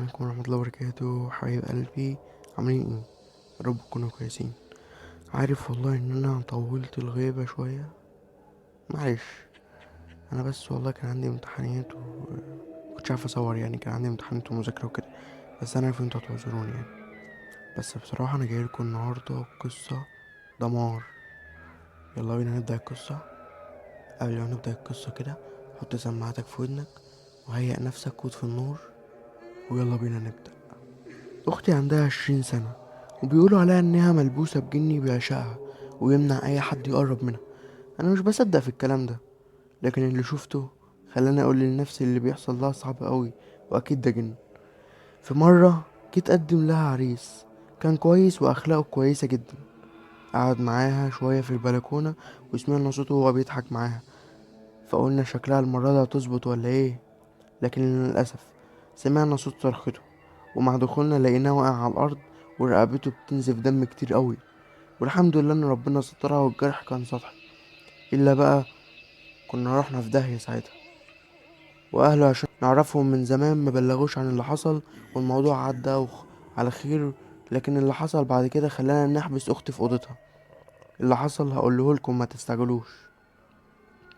عليكم ورحمة الله وبركاته، حبايب قلبي. عاملين ايه؟ يا رب تكونوا كويسين. عارف والله ان انا طولت الغيبة شوية، معلش. انا بس والله كان عندي امتحانات ومكنتش عارف اصور، يعني كان عندي امتحانات ومذاكرة وكده. بس انا عارف انتوا هتعذروني يعني. بس بصراحة انا جايلكوا النهاردة قصة دمار. يلا بينا نبدأ القصة. قبل ما نبدأ القصة كده، حط سماعتك في ودنك وهيئ نفسك وطفي النور، ويلا بينا نبدأ. أختي عندها 20 سنة، وبيقولوا عليها إنها ملبوسة بجني بيعشقها ويمنع أي حد يقرب منها. أنا مش بصدق في الكلام ده، لكن اللي شفته خلاني أقول لنفسي اللي بيحصل لها صعب قوي، وأكيد ده جن. في مرة جيت أقدم لها عريس، كان كويس وأخلاقه كويسة جدا. قعد معاها شوية في البلكونة وسمعنا صوته وهو بيضحك معاها، فقلنا شكلها المرة دي هتظبط ولا ايه. لكن للأسف سمعنا صوت صرخته، ومع دخولنا لقيناه واقع على الأرض ورقبته بتنزف دم كتير قوي. والحمد لله ان ربنا سترها والجرح كان سطحي. الا بقى كنا رحنا في داهية ساعتها، واهله عشان نعرفهم من زمان ما بلغوش عن اللي حصل، والموضوع عدى على خير. لكن اللي حصل بعد كده خلانا نحبس اختي في اوضتها. اللي حصل هقوله لكم، ما تستعجلوش.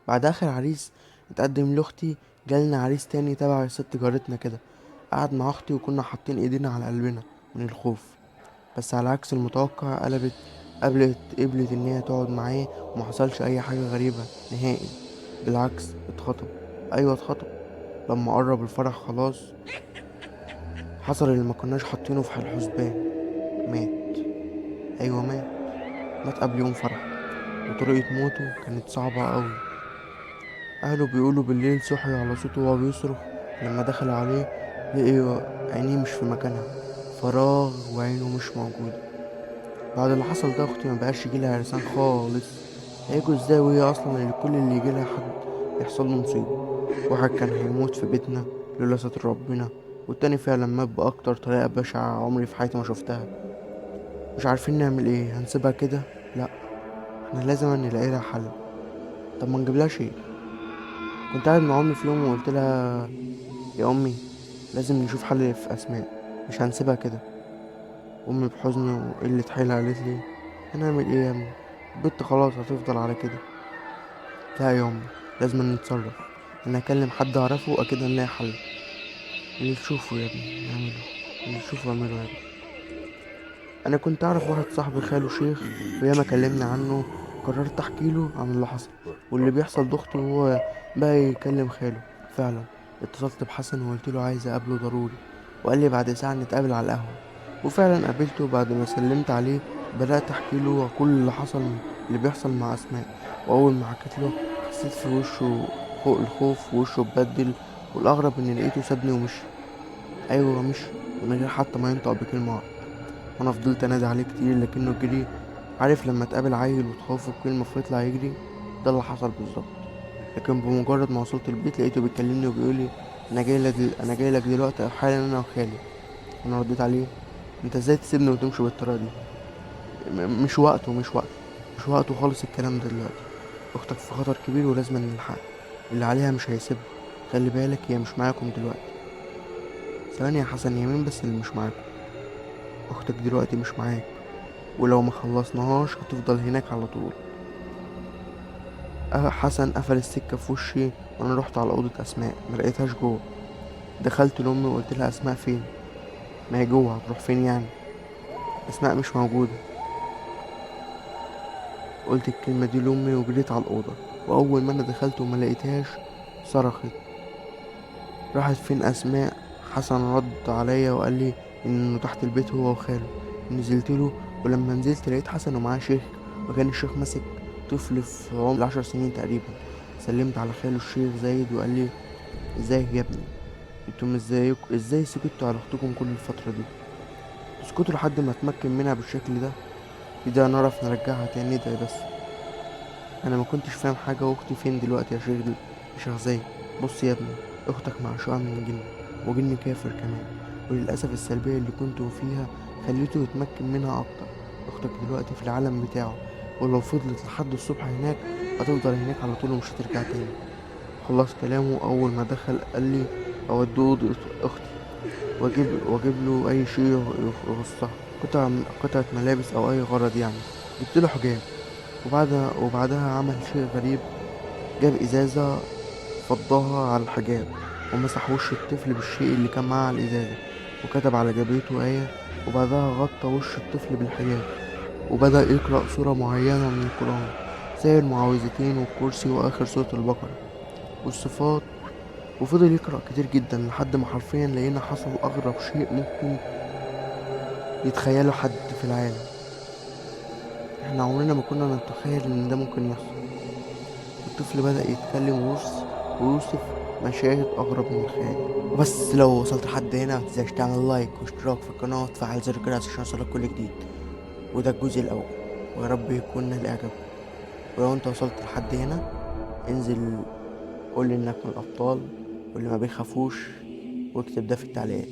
بعد اخر عريس اتقدم لاختي، جالنا عريس تاني تبع ست جارتنا كده. قعد مع اختي وكنا حاطين ايدينا على قلبنا من الخوف. بس على عكس المتوقع قبلت ان هي تقعد معاه، وما حصلش اي حاجه غريبه نهائي. بالعكس اتخطب. ايوه اتخطب. لما قرب الفرح خلاص، حصل اللي ما كناش حاطينه في الحسبان. مات. ايوه مات. مات قبل يوم فرح، وطريقه موته كانت صعبه قوي. اهله بيقولوا بالليل صحي على صوته وهو بيصرخ. لما دخل عليه لقي عينيه مش في مكانها، فراغ وعينه مش موجوده. بعد اللي حصل ده اختي مبقاش يجيلها عرسان خالص. هيجوا ازاي وهي اصلا اللي كل اللي يجيلها حد يحصل له مصيبه؟ واحد كان هيموت في بيتنا لولا ستر ربنا، والتاني فعلا مات باكتر طريقه بشعه عمري في حياتي ما شفتها. مش عارفين نعمل ايه، هنسيبها كده؟ لا، احنا لازم نلاقي لها حل. طب ما نجيبلها شيخ. كنت قاعد مع امي في يوم وقلت لها: يا امي، لازم نشوف حل في اسماء، مش هنسيبها كده. امي بحزن وقله حيلة قالت لي: هنعمل ايه يا ابني؟ البت خلاص هتفضل على كده. لا يا امي، لازم نتصرف. انا اكلم حد اعرفه، اكيد هنلاقي حل. اللي تشوفه يا ابني نعمله، اللي تشوفه اعمله يا ابني. انا كنت اعرف واحد صاحبي خاله شيخ، وياما كلمني عنه. قررت احكي له عن اللي حصل واللي بيحصل لاختي، وهو بقى يكلم خاله. فعلا اتصلت بحسن وقلت له عايز اقابله ضروري، وقال لي بعد ساعة نتقابل على القهوة. وفعلا قابلته. بعد ما سلمت عليه بدأت احكي له كل اللي حصل، اللي بيحصل مع اسماء. واول ما حكيت له حسيت في وشه فوق الخوف، ووشه اتبدل. والاغرب ان لقيته سابني ومشي. ايوه مشي، من غير حتى ما ينطق بكلمة واحدة. وانا فضلت انادي عليه كتير لكنه جري. عارف لما تقابل عيل وتخوفه بكلمة فيطلع يجري؟ ده اللي حصل بالظبط. لكن بمجرد ما وصلت البيت لقيته بيكلمني وبيقولي: انا جاي لك دلوقتي حالا، انا وخالي. انا رديت عليه: انت ازاي تسيبني وتمشي بالطريقه دي؟ مش وقته، مش وقته خالص الكلام ده دلوقتي. اختك في خطر كبير ولازم نلحقها. اللي عليها مش هيسيبها. خلي بالك هي مش معاكم دلوقتي. ثواني يا حسن، يا مين بس اللي مش معاكم؟ اختك دلوقتي مش معاك، ولو ما خلصناهاش هتفضل هناك على طول. حسن قفل السكه في وشي، وانا رحت على اوضه اسماء ما لقيتهاش جوه. دخلت لامي وقلت لها: اسماء فين؟ ما هي جوه، هتروح فين يعني؟ اسماء مش موجوده. قلت الكلمه دي لامي وجريت على الاوضه. واول ما انا دخلت وما لقيتهاش صرخت: راحت فين اسماء؟ حسن رد عليا وقال لي انه تحت البيت هو وخاله. نزلت له، ولما نزلت لقيت حسن ومعاه شيخ، وكان الشيخ ماسك طفل في عمر 10 سنين تقريبا. سلمت على خاله الشيخ زايد وقال لي: ازيك يا ابني؟ انتم ازاي سكتوا على اختكم كل الفترة دي؟ تسكتوا لحد ما اتمكن منها بالشكل ده؟ كده نعرف نرجعها تاني، ندعي بس. انا ما كنتش فاهم حاجة. واختي فين دلوقتي يا شيخ زايد؟ بص يا ابني، اختك معشوقة من جن، وجن كافر كمان. وللأسف السلبية اللي كنتوا فيها خليته يتمكن منها أكتر. أختك دلوقتي في العالم بتاعه، ولو فضلت لحد الصبح هناك هتفضل هناك على طول ومش هترجع تاني. خلص كلامه. أول ما دخل قال لي أوديه أوضة أختي. واجيب له اي شيء يخصها، قطعة ملابس او اي غرض يعني. جبت له حجاب. وبعدها عمل شيء غريب. جاب ازازة، فضها على الحجاب، ومسح وش الطفل بالشيء اللي كان معاه على الازازة، وكتب على جبهته آية، وبعدها غطى وش الطفل بالحجاب، وبدأ يقرأ سورة معينة من القرآن، زي المعوذتين والكرسي وآخر سورة البقرة والصفات. وفضل يقرأ كتير جدا لحد ما حرفيا لقينا حصل أغرب شيء ممكن يتخيله حد في العالم. احنا عمرنا ما كنا نتخيل ان ده ممكن يحصل. الطفل بدأ يتكلم ويوصف مشاهد أغرب من الخيال. وبس، لو وصلت لحد هنا متنساش تعمل لايك واشتراك في القناة وتفعل زر الجرس عشان يوصلك كل جديد. وده الجزء الأول، ويا رب يكون نال إعجابكم. ولو انت وصلت لحد هنا، انزل قولي انك من الأبطال واللي ما بيخافوش، واكتب ده في التعليقات.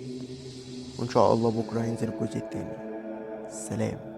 وإن شاء الله بكرة هينزل الجزء التاني. سلام.